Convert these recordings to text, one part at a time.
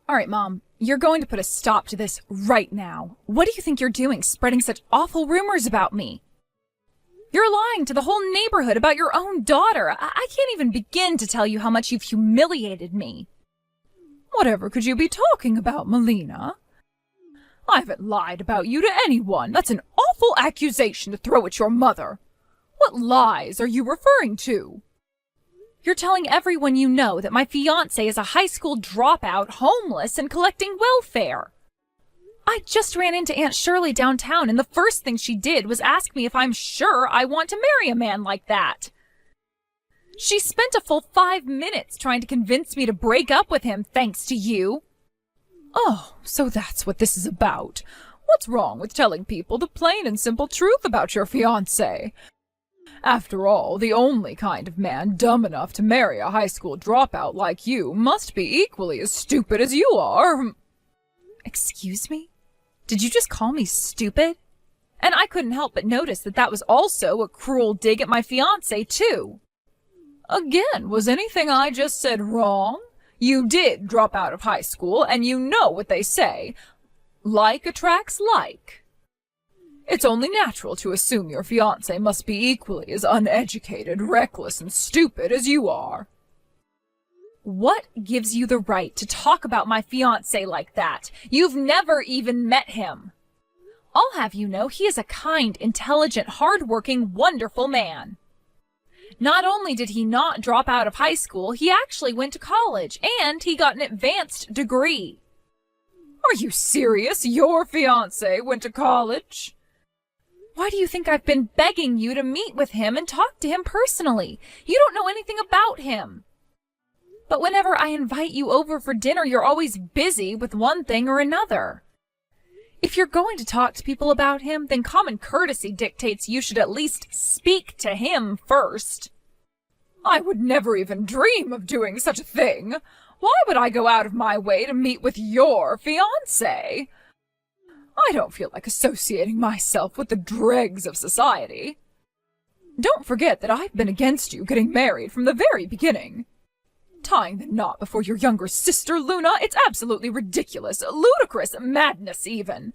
All right, Mom, you're going to put a stop to this right now. What do you think you're doing, spreading such awful rumors about me? You're lying to the whole neighborhood about your own daughter. I can't even begin to tell you how much you've humiliated me. Whatever could you be talking about, Melina? I haven't lied about you to anyone. That's an awful accusation to throw at your mother. What lies are you referring to? You're telling everyone you know that my fiancé is a high school dropout, homeless, and collecting welfare. I just ran into Aunt Shirley downtown, and the first thing she did was ask me if I'm sure I want to marry a man like that. She spent a full 5 minutes trying to convince me to break up with him, thanks to you. Oh, so that's what this is about. What's wrong with telling people the plain and simple truth about your fiancé? After all, the only kind of man dumb enough to marry a high school dropout like you must be equally as stupid as you are. Excuse me? Did you just call me stupid? And I couldn't help but notice that that was also a cruel dig at my fiancé, too. Again, was anything I just said wrong? You did drop out of high school, and you know what they say. Like attracts like. It's only natural to assume your fiancé must be equally as uneducated, reckless, and stupid as you are. What gives you the right to talk about my fiancé like that? You've never even met him. I'll have you know he is a kind, intelligent, hard-working, wonderful man. Not only did he not drop out of high school, he actually went to college, and he got an advanced degree. Are you serious? Your fiancé went to college? Why do you think I've been begging you to meet with him and talk to him personally? You don't know anything about him. But whenever I invite you over for dinner, you're always busy with one thing or another. If you're going to talk to people about him, then common courtesy dictates you should at least speak to him first. I would never even dream of doing such a thing. Why would I go out of my way to meet with your fiancé? I don't feel like associating myself with the dregs of society. Don't forget that I've been against you getting married from the very beginning. Tying the knot before your younger sister, Luna, it's absolutely ridiculous, ludicrous, madness even.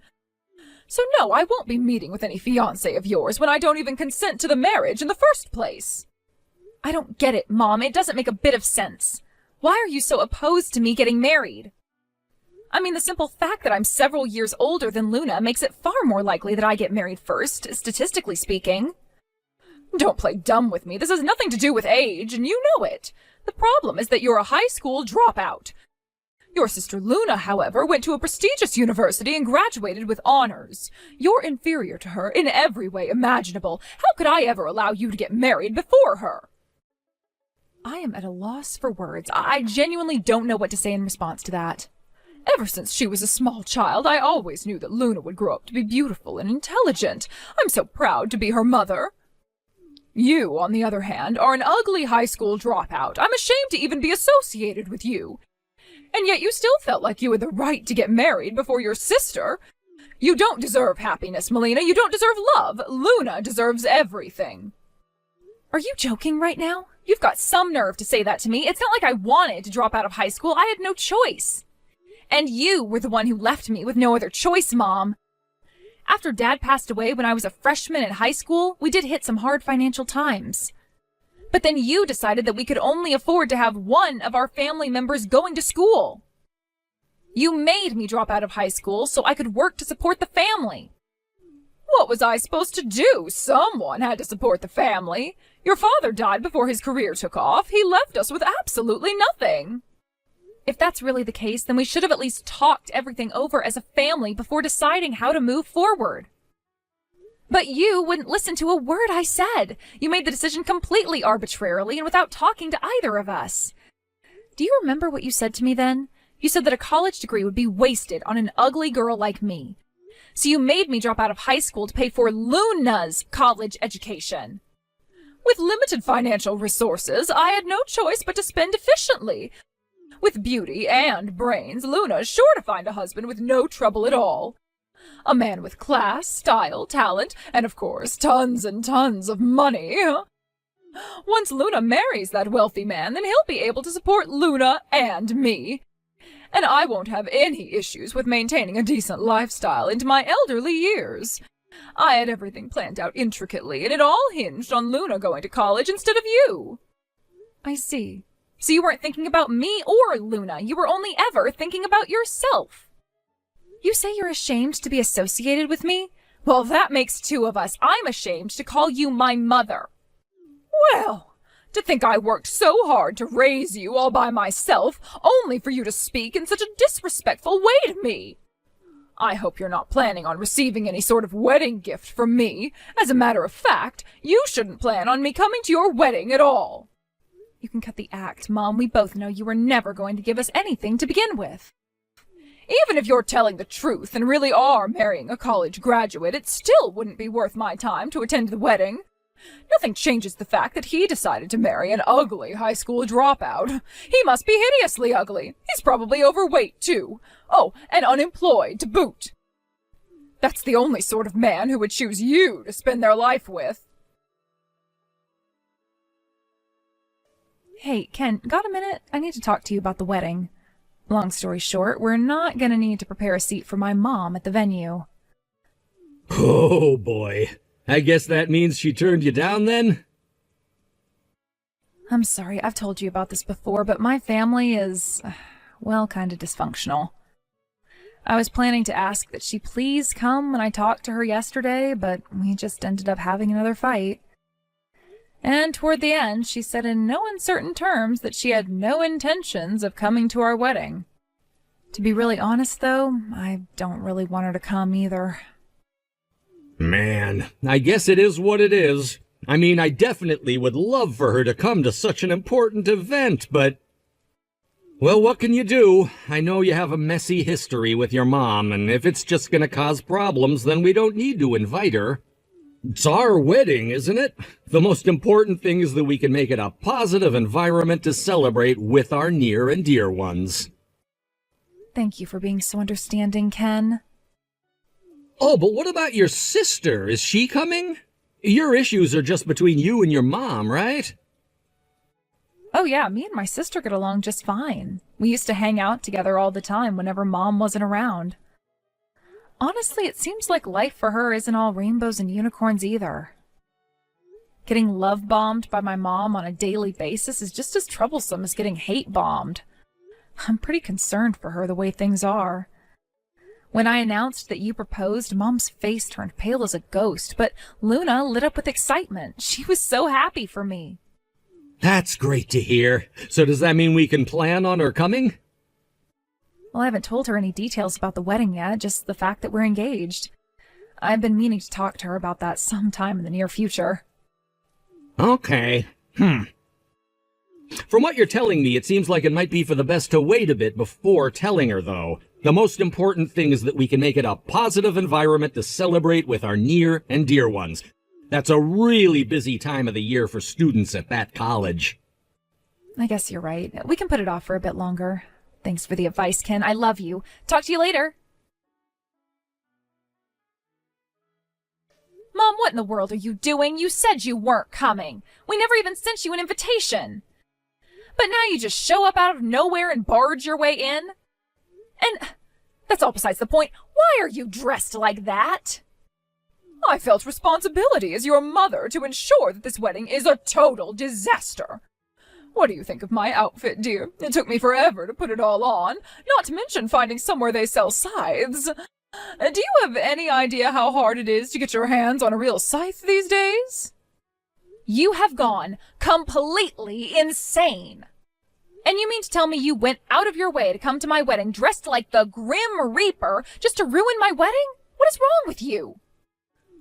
So no, I won't be meeting with any fiancé of yours when I don't even consent to the marriage in the first place. I don't get it, Mom. It doesn't make a bit of sense. Why are you so opposed to me getting married? I mean, the simple fact that I'm several years older than Luna makes it far more likely that I get married first, statistically speaking. Don't play dumb with me. This has nothing to do with age, and you know it. The problem is that you're a high school dropout. Your sister Luna, however, went to a prestigious university and graduated with honors. You're inferior to her in every way imaginable. How could I ever allow you to get married before her? I am at a loss for words. I genuinely don't know what to say in response to that. Ever since she was a small child, I always knew that Luna would grow up to be beautiful and intelligent. I'm so proud to be her mother. You, on the other hand, are an ugly high school dropout. I'm ashamed to even be associated with you. And yet you still felt like you had the right to get married before your sister. You don't deserve happiness, Melina. You don't deserve love. Luna deserves everything. Are you joking right now? You've got some nerve to say that to me. It's not like I wanted to drop out of high school. I had no choice. And you were the one who left me with no other choice, Mom. After Dad passed away when I was a freshman in high school, we did hit some hard financial times. But then you decided that we could only afford to have one of our family members going to school. You made me drop out of high school so I could work to support the family. What was I supposed to do? Someone had to support the family. Your father died before his career took off. He left us with absolutely nothing. If that's really the case, then we should have at least talked everything over as a family before deciding how to move forward. But you wouldn't listen to a word I said. You made the decision completely arbitrarily and without talking to either of us. Do you remember what you said to me then? You said that a college degree would be wasted on an ugly girl like me. So you made me drop out of high school to pay for Luna's college education. With limited financial resources, I had no choice but to spend efficiently. With beauty and brains, Luna's sure to find a husband with no trouble at all. A man with class, style, talent, and of course, tons and tons of money. Once Luna marries that wealthy man, then he'll be able to support Luna and me. And I won't have any issues with maintaining a decent lifestyle into my elderly years. I had everything planned out intricately, and it all hinged on Luna going to college instead of you. I see. So you weren't thinking about me or Luna. You were only ever thinking about yourself. You say you're ashamed to be associated with me? Well, that makes two of us. I'm ashamed to call you my mother. Well, to think I worked so hard to raise you all by myself, only for you to speak in such a disrespectful way to me. I hope you're not planning on receiving any sort of wedding gift from me. As a matter of fact, you shouldn't plan on me coming to your wedding at all. You can cut the act, Mom. We both know you were never going to give us anything to begin with. Even if you're telling the truth and really are marrying a college graduate, it still wouldn't be worth my time to attend the wedding. Nothing changes the fact that he decided to marry an ugly high school dropout. He must be hideously ugly. He's probably overweight, too. Oh, and unemployed to boot. That's the only sort of man who would choose you to spend their life with. Hey, Ken, got a minute? I need to talk to you about the wedding. Long story short, we're not gonna need to prepare a seat for my mom at the venue. Oh, boy. I guess that means she turned you down, then? I'm sorry, I've told you about this before, but my family is, well, kind of dysfunctional. I was planning to ask that she please come when I talked to her yesterday, but we just ended up having another fight. And toward the end, she said in no uncertain terms that she had no intentions of coming to our wedding. To be really honest, though, I don't really want her to come either. Man, I guess it is what it is. I mean, I definitely would love for her to come to such an important event, but... Well, what can you do? I know you have a messy history with your mom, and if it's just gonna cause problems, then we don't need to invite her. It's our wedding, isn't it? The most important thing is that we can make it a positive environment to celebrate with our near and dear ones. Thank you for being so understanding, Ken. Oh, but what about your sister? Is she coming? Your issues are just between you and your mom, right? Oh yeah, me and my sister get along just fine. We used to hang out together all the time whenever Mom wasn't around. Honestly, it seems like life for her isn't all rainbows and unicorns either. Getting love-bombed by my mom on a daily basis is just as troublesome as getting hate-bombed. I'm pretty concerned for her the way things are. When I announced that you proposed, Mom's face turned pale as a ghost, but Luna lit up with excitement. She was so happy for me. That's great to hear. So does that mean we can plan on her coming? Well, I haven't told her any details about the wedding yet, just the fact that we're engaged. I've been meaning to talk to her about that sometime in the near future. Okay. From what you're telling me, it seems like it might be for the best to wait a bit before telling her, though. The most important thing is that we can make it a positive environment to celebrate with our near and dear ones. That's a really busy time of the year for students at that college. I guess you're right. We can put it off for a bit longer. Thanks for the advice, Ken. I love you. Talk to you later. Mom, what in the world are you doing? You said you weren't coming. We never even sent you an invitation. But now you just show up out of nowhere and barge your way in? And that's all besides the point. Why are you dressed like that? I felt responsibility as your mother to ensure that this wedding is a total disaster. What do you think of my outfit, dear? It took me forever to put it all on, not to mention finding somewhere they sell scythes. Do you have any idea how hard it is to get your hands on a real scythe these days? You have gone completely insane. And you mean to tell me you went out of your way to come to my wedding dressed like the Grim Reaper just to ruin my wedding? What is wrong with you?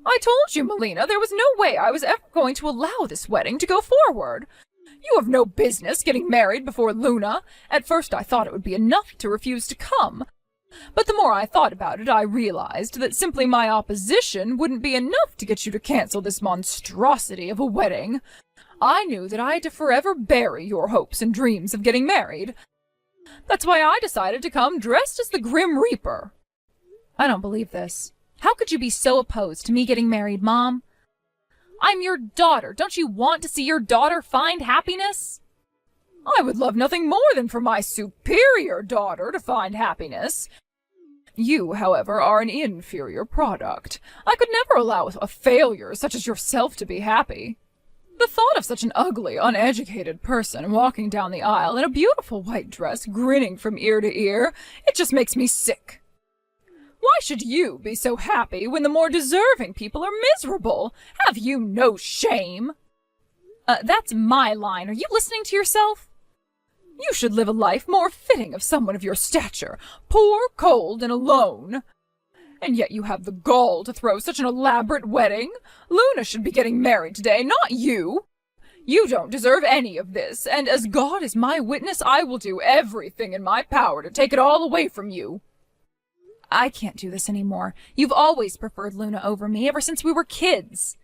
I told you, Melina, there was no way I was ever going to allow this wedding to go forward. You have no business getting married before Luna. At first I thought it would be enough to refuse to come. But the more I thought about it, I realized that simply my opposition wouldn't be enough to get you to cancel this monstrosity of a wedding. I knew that I had to forever bury your hopes and dreams of getting married. That's why I decided to come dressed as the Grim Reaper. I don't believe this. How could you be so opposed to me getting married, Mom? I'm your daughter. Don't you want to see your daughter find happiness? I would love nothing more than for my superior daughter to find happiness. You, however, are an inferior product. I could never allow a failure such as yourself to be happy. The thought of such an ugly, uneducated person walking down the aisle in a beautiful white dress, grinning from ear to ear, it just makes me sick. Why should you be so happy when the more deserving people are miserable? Have you no shame? That's my line. Are you listening to yourself? You should live a life more fitting of someone of your stature, poor, cold, and alone. And yet you have the gall to throw such an elaborate wedding. Luna should be getting married today, not you. You don't deserve any of this, and as God is my witness, I will do everything in my power to take it all away from you. I can't do this anymore. You've always preferred Luna over me ever since we were kids.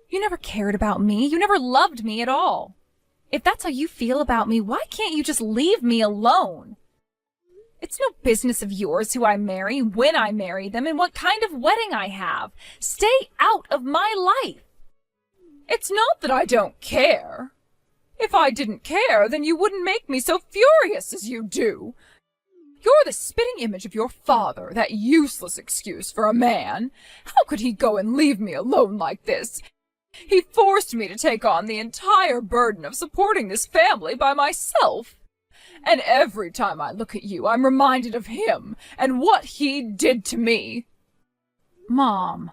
You never cared about me. You never loved me at all. If that's how you feel about me, why can't you just leave me alone? It's no business of yours who I marry, when I marry them, and what kind of wedding I have. Stay out of my life. It's not that I don't care. If I didn't care, then you wouldn't make me so furious as you do. You're the spitting image of your father, that useless excuse for a man. How could he go and leave me alone like this? He forced me to take on the entire burden of supporting this family by myself. And every time I look at you, I'm reminded of him and what he did to me. Mom,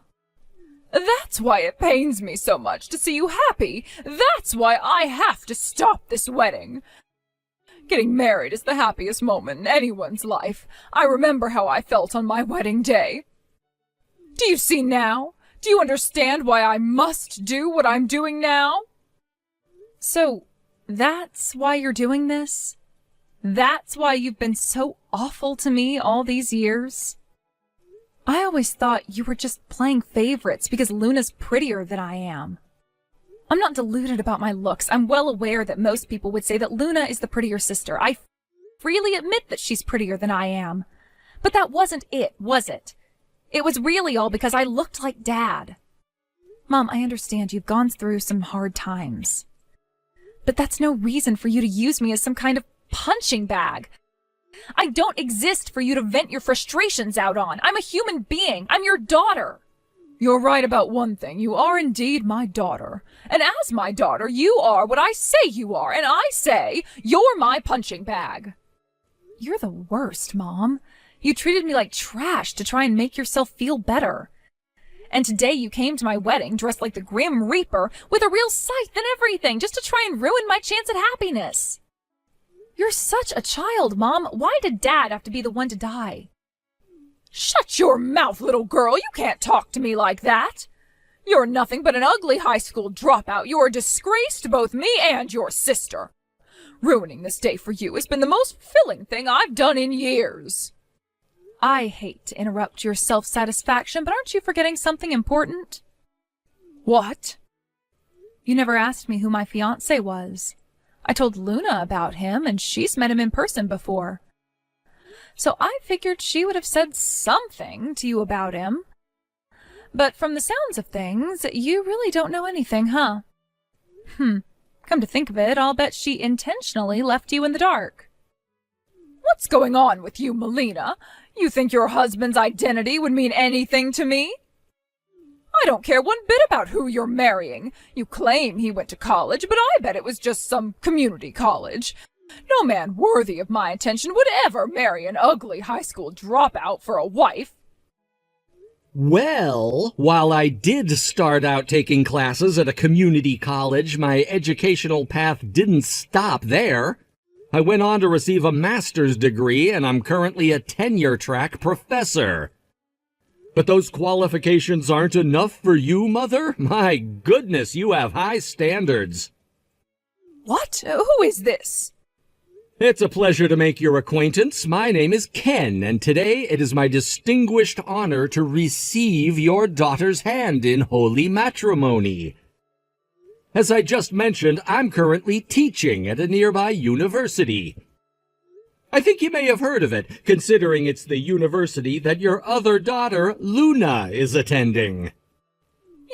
that's why it pains me so much to see you happy. That's why I have to stop this wedding. Getting married is the happiest moment in anyone's life. I remember how I felt on my wedding day. Do you see now? Do you understand why I must do what I'm doing now? So, that's why you're doing this? That's why you've been so awful to me all these years? I always thought you were just playing favorites because Luna's prettier than I am. I'm not deluded about my looks. I'm well aware that most people would say that Luna is the prettier sister. I freely admit that she's prettier than I am. But that wasn't it, was it? It was really all because I looked like Dad. Mom, I understand you've gone through some hard times. But that's no reason for you to use me as some kind of punching bag. I don't exist for you to vent your frustrations out on. I'm a human being. I'm your daughter. You're right about one thing. You are indeed my daughter. And as my daughter, you are what I say you are. And I say you're my punching bag. You're the worst, Mom. You treated me like trash to try and make yourself feel better. And today you came to my wedding dressed like the Grim Reaper with a real scythe and everything just to try and ruin my chance at happiness. You're such a child, Mom. Why did Dad have to be the one to die? Shut your mouth, little girl. You can't talk to me like that. You're nothing but an ugly high school dropout. You're a disgrace to both me and your sister. Ruining this day for you has been the most fulfilling thing I've done in years. I hate to interrupt your self-satisfaction, but aren't you forgetting something important? What? You never asked me who my fiancé was. I told Luna about him, and she's met him in person before. So I figured she would have said something to you about him. But from the sounds of things, you really don't know anything, huh? Come to think of it, I'll bet she intentionally left you in the dark. What's going on with you, Melina? You think your husband's identity would mean anything to me? I don't care one bit about who you're marrying. You claim he went to college, but I bet it was just some community college. No man worthy of my attention would ever marry an ugly high school dropout for a wife. Well, while I did start out taking classes at a community college, my educational path didn't stop there. I went on to receive a master's degree, and I'm currently a tenure-track professor. But those qualifications aren't enough for you, Mother? My goodness, you have high standards. What? Who is this? It's a pleasure to make your acquaintance. My name is Ken, and today it is my distinguished honor to receive your daughter's hand in holy matrimony. As I just mentioned, I'm currently teaching at a nearby university. I think you may have heard of it, considering it's the university that your other daughter, Luna, is attending.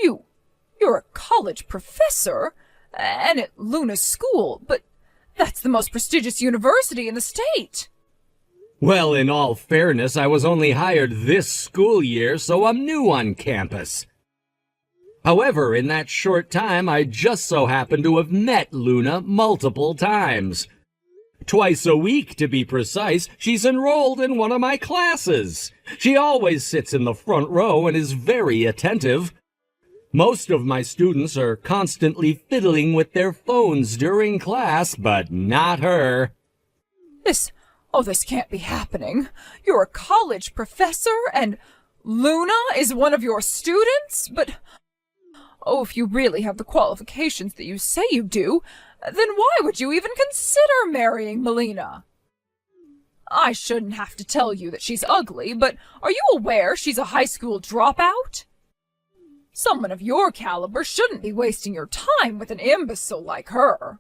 You're a college professor? And at Luna's school, but That's the most prestigious university in the state. Well, in all fairness, I was only hired this school year, so I'm new on campus. However, in that short time, I just so happened to have met Luna multiple times. Twice a week, to be precise, she's enrolled in one of my classes. She always sits in the front row and is very attentive. Most of my students are constantly fiddling with their phones during class, but not her. This can't be happening. You're a college professor and Luna is one of your students? But, if you really have the qualifications that you say you do, then why would you even consider marrying Melina? I shouldn't have to tell you that she's ugly, but are you aware she's a high school dropout? Someone of your caliber shouldn't be wasting your time with an imbecile like her.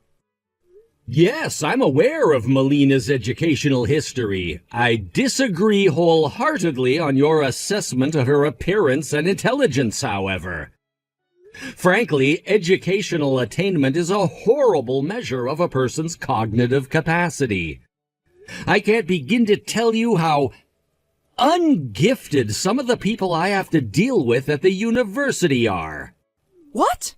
Yes, I'm aware of Melina's educational history. I disagree wholeheartedly on your assessment of her appearance and intelligence, however. Frankly, educational attainment is a horrible measure of a person's cognitive capacity. I can't begin to tell you how ungifted some of the people I have to deal with at the university are. What?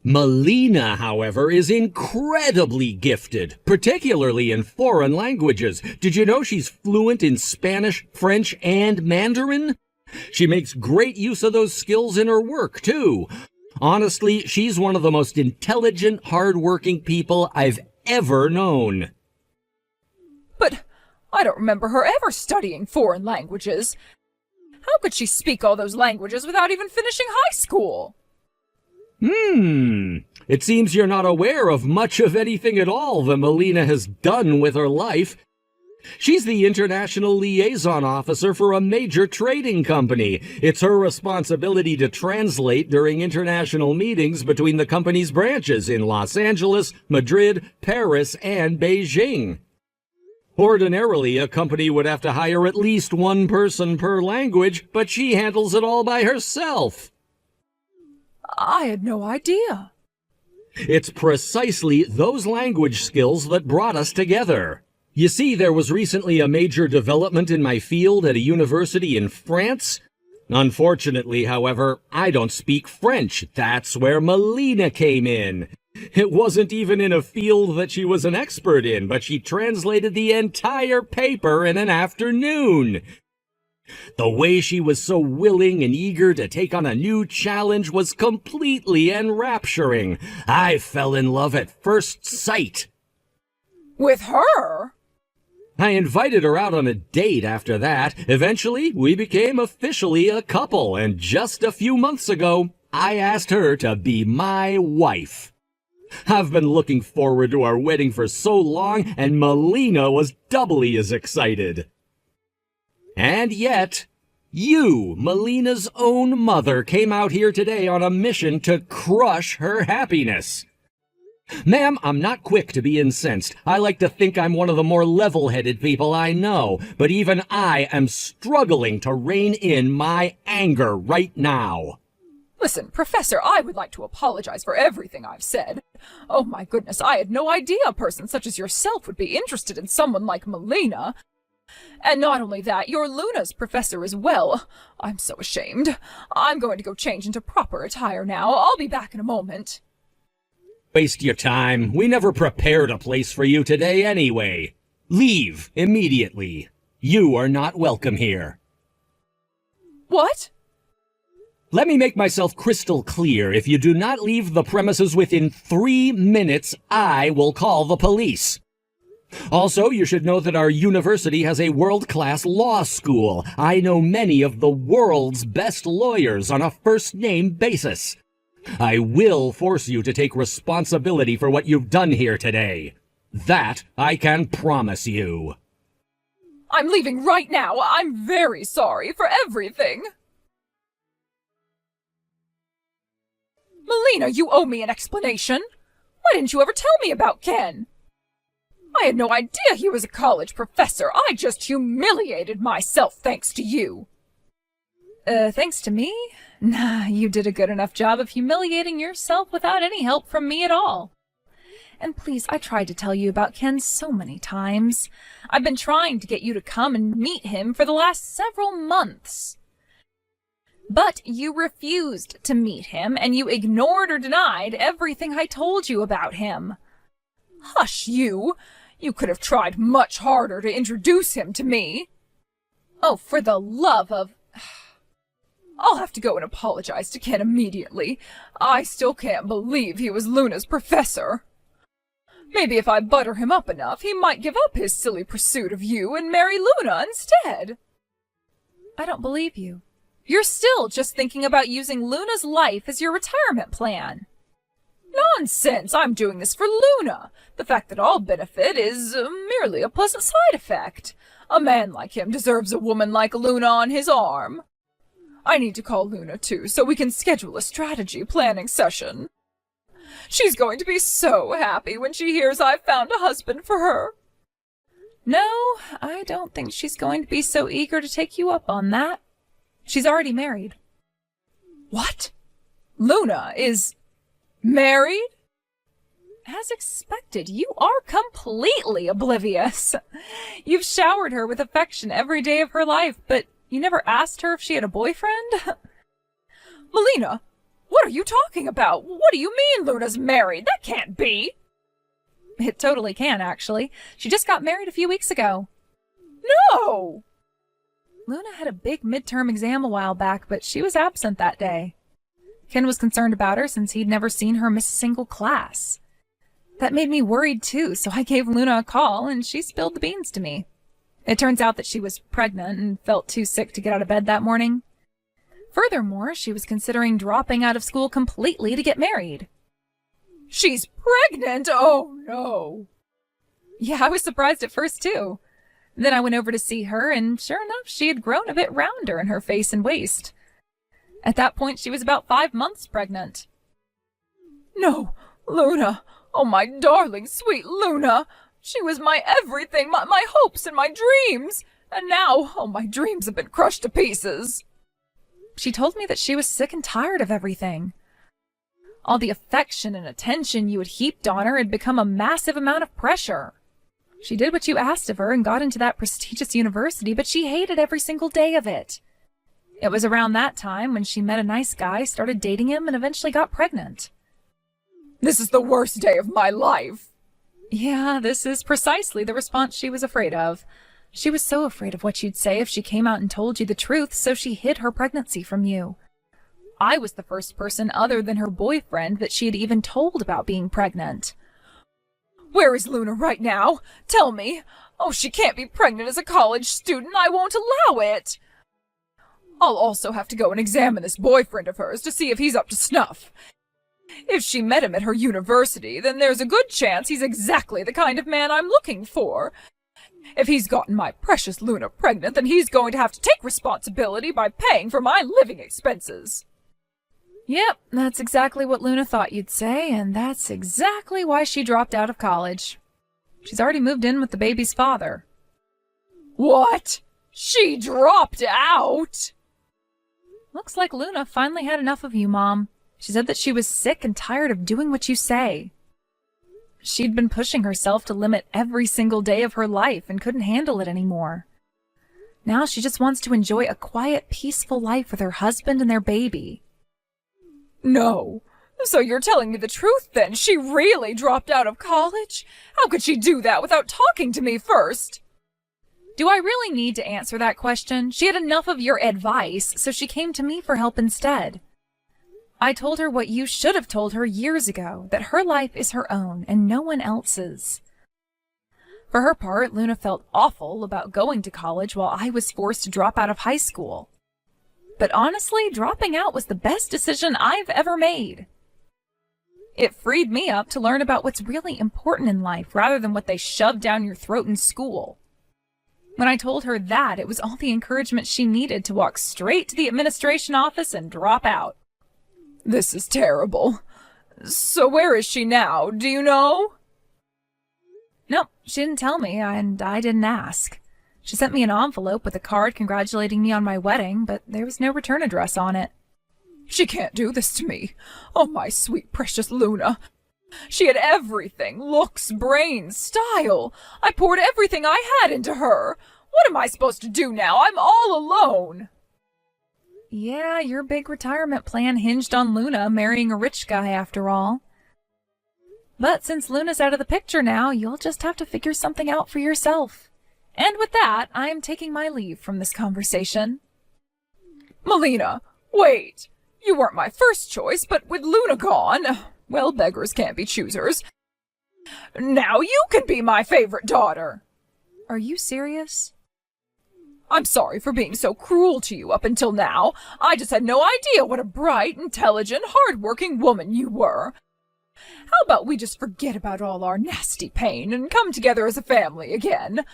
Melina, however, is incredibly gifted, particularly in foreign languages. Did you know she's fluent in Spanish, French, and Mandarin? She makes great use of those skills in her work, too. Honestly, she's one of the most intelligent, hard-working people I've ever known. But I don't remember her ever studying foreign languages. How could she speak all those languages without even finishing high school? It seems you're not aware of much of anything at all that Melina has done with her life. She's the international liaison officer for a major trading company. It's her responsibility to translate during international meetings between the company's branches in Los Angeles, Madrid, Paris, and Beijing. Ordinarily, a company would have to hire at least one person per language, but she handles it all by herself. I had no idea. It's precisely those language skills that brought us together. You see, there was recently a major development in my field at a university in France. Unfortunately, however, I don't speak French. That's where Melina came in. It wasn't even in a field that she was an expert in, but she translated the entire paper in an afternoon. The way she was so willing and eager to take on a new challenge was completely enrapturing. I fell in love at first sight. With her? I invited her out on a date after that. Eventually, we became officially a couple, and just a few months ago, I asked her to be my wife. I've been looking forward to our wedding for so long, and Melina was doubly as excited. And yet, you, Melina's own mother, came out here today on a mission to crush her happiness. Ma'am, I'm not quick to be incensed. I like to think I'm one of the more level-headed people I know, but even I am struggling to rein in my anger right now. Listen, Professor, I would like to apologize for everything I've said. Oh my goodness, I had no idea a person such as yourself would be interested in someone like Melina. And not only that, you're Luna's professor as well. I'm so ashamed. I'm going to go change into proper attire now. I'll be back in a moment. Waste your time. We never prepared a place for you today anyway. Leave immediately. You are not welcome here. What? Let me make myself crystal clear. If you do not leave the premises within 3 minutes, I will call the police. Also, you should know that our university has a world-class law school. I know many of the world's best lawyers on a first-name basis. I will force you to take responsibility for what you've done here today. That I can promise you. I'm leaving right now. I'm very sorry for everything. Melina, you owe me an explanation. Why didn't you ever tell me about Ken? I had no idea he was a college professor. I just humiliated myself thanks to you. Thanks to me? Nah, you did a good enough job of humiliating yourself without any help from me at all. And please, I tried to tell you about Ken so many times. I've been trying to get you to come and meet him for the last several months. But you refused to meet him, and you ignored or denied everything I told you about him. Hush, you! You could have tried much harder to introduce him to me. Oh, for the love of... I'll have to go and apologize to Ken immediately. I still can't believe he was Luna's professor. Maybe if I butter him up enough, he might give up his silly pursuit of you and marry Luna instead. I don't believe you. You're still just thinking about using Luna's life as your retirement plan. Nonsense! I'm doing this for Luna. The fact that I'll benefit is merely a pleasant side effect. A man like him deserves a woman like Luna on his arm. I need to call Luna, too, so we can schedule a strategy planning session. She's going to be so happy when she hears I've found a husband for her. No, I don't think she's going to be so eager to take you up on that. She's already married. What? Luna is married? As expected, you are completely oblivious. You've showered her with affection every day of her life, but you never asked her if she had a boyfriend? Melina, what are you talking about? What do you mean Luna's married? That can't be. It totally can, actually. She just got married a few weeks ago. No! Luna had a big midterm exam a while back, but she was absent that day. Ken was concerned about her since he'd never seen her miss a single class. That made me worried too, so I gave Luna a call and she spilled the beans to me. It turns out that she was pregnant and felt too sick to get out of bed that morning. Furthermore, she was considering dropping out of school completely to get married. She's pregnant? Oh, no. Yeah, I was surprised at first, too. Then I went over to see her, and sure enough, she had grown a bit rounder in her face and waist. At that point, she was about 5 months pregnant. No, Luna. Oh, my darling, sweet Luna. She was my everything, my hopes and my dreams. And now, oh, my dreams have been crushed to pieces. She told me that she was sick and tired of everything. All the affection and attention you had heaped on her had become a massive amount of pressure. She did what you asked of her and got into that prestigious university, but she hated every single day of it. It was around that time when she met a nice guy, started dating him, and eventually got pregnant. This is the worst day of my life. Yeah, this is precisely the response she was afraid of. She was so afraid of what you'd say if she came out and told you the truth, so she hid her pregnancy from you. I was the first person other than her boyfriend that she had even told about being pregnant. Where is Luna right now? Tell me. Oh, she can't be pregnant as a college student. I won't allow it. I'll also have to go and examine this boyfriend of hers to see if he's up to snuff. If she met him at her university, then there's a good chance he's exactly the kind of man I'm looking for. If he's gotten my precious Luna pregnant, then he's going to have to take responsibility by paying for my living expenses. Yep, that's exactly what Luna thought you'd say, and that's exactly why she dropped out of college. She's already moved in with the baby's father. What? She dropped out? Looks like Luna finally had enough of you, Mom. She said that she was sick and tired of doing what you say. She'd been pushing herself to limit every single day of her life and couldn't handle it anymore. Now she just wants to enjoy a quiet, peaceful life with her husband and their baby. No. So you're telling me the truth then? She really dropped out of college? How could she do that without talking to me first? Do I really need to answer that question? She had enough of your advice, so she came to me for help instead. I told her what you should have told her years ago, that her life is her own and no one else's. For her part, Luna felt awful about going to college while I was forced to drop out of high school. But honestly, dropping out was the best decision I've ever made. It freed me up to learn about what's really important in life rather than what they shoved down your throat in school. When I told her that, it was all the encouragement she needed to walk straight to the administration office and drop out. This is terrible. So where is she now? Do you know? No, she didn't tell me, and I didn't ask. She sent me an envelope with a card congratulating me on my wedding, but there was no return address on it. She can't do this to me. Oh, my sweet, precious Luna. She had everything, looks, brains, style. I poured everything I had into her. What am I supposed to do now? I'm all alone. Yeah, your big retirement plan hinged on Luna marrying a rich guy after all. But since Luna's out of the picture now, you'll just have to figure something out for yourself. And with that, I'm taking my leave from this conversation. Melina, wait. You weren't my first choice, but with Luna gone, well, beggars can't be choosers. Now you can be my favorite daughter. Are you serious? I'm sorry for being so cruel to you up until now. I just had no idea what a bright, intelligent, hard-working woman you were. How about we just forget about all our nasty pain and come together as a family again?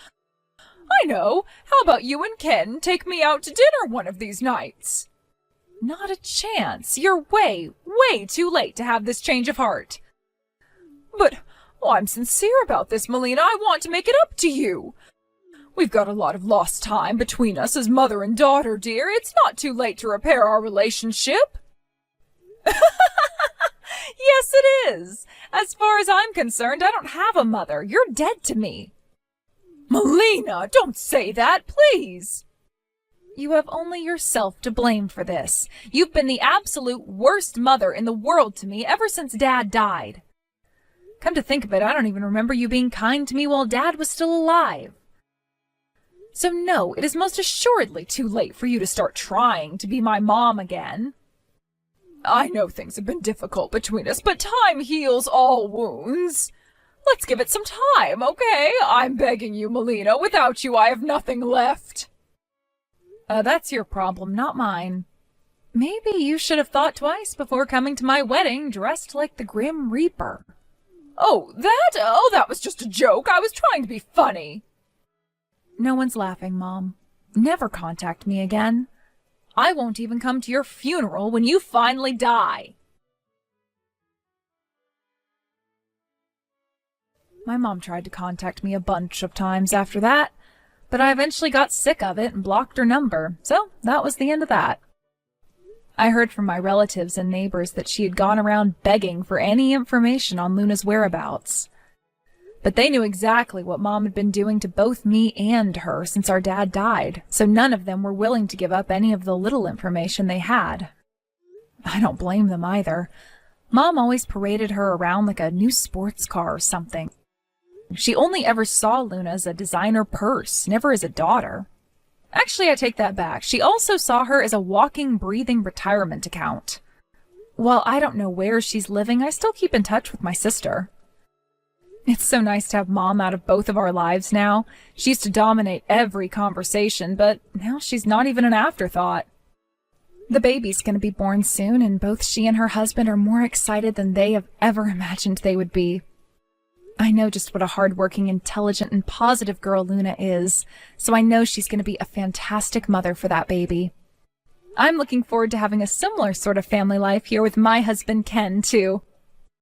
I know. How about you and Ken take me out to dinner one of these nights? Not a chance. You're way, way too late to have this change of heart. But I'm sincere about this, Melina. I want to make it up to you. We've got a lot of lost time between us as mother and daughter, dear. It's not too late to repair our relationship. Yes, it is. As far as I'm concerned, I don't have a mother. You're dead to me. Melina, don't say that, please. You have only yourself to blame for this. You've been the absolute worst mother in the world to me ever since Dad died. Come to think of it, I don't even remember you being kind to me while Dad was still alive. So no, it is most assuredly too late for you to start trying to be my mom again. I know things have been difficult between us, but time heals all wounds. Let's give it some time, okay? I'm begging you, Melina. Without you, I have nothing left. That's your problem, not mine. Maybe you should have thought twice before coming to my wedding dressed like the Grim Reaper. Oh, that was just a joke. I was trying to be funny. No one's laughing, Mom. Never contact me again. I won't even come to your funeral when you finally die. My mom tried to contact me a bunch of times after that, but I eventually got sick of it and blocked her number, so that was the end of that. I heard from my relatives and neighbors that she had gone around begging for any information on Luna's whereabouts. But they knew exactly what Mom had been doing to both me and her since our dad died, so none of them were willing to give up any of the little information they had. I don't blame them either. Mom always paraded her around like a new sports car or something. She only ever saw Luna as a designer purse, never as a daughter. Actually, I take that back. She also saw her as a walking, breathing retirement account. While I don't know where she's living, I still keep in touch with my sister. It's so nice to have Mom out of both of our lives now. She used to dominate every conversation, but now she's not even an afterthought. The baby's going to be born soon, and both she and her husband are more excited than they have ever imagined they would be. I know just what a hardworking, intelligent, and positive girl Luna is, so I know she's going to be a fantastic mother for that baby. I'm looking forward to having a similar sort of family life here with my husband Ken, too.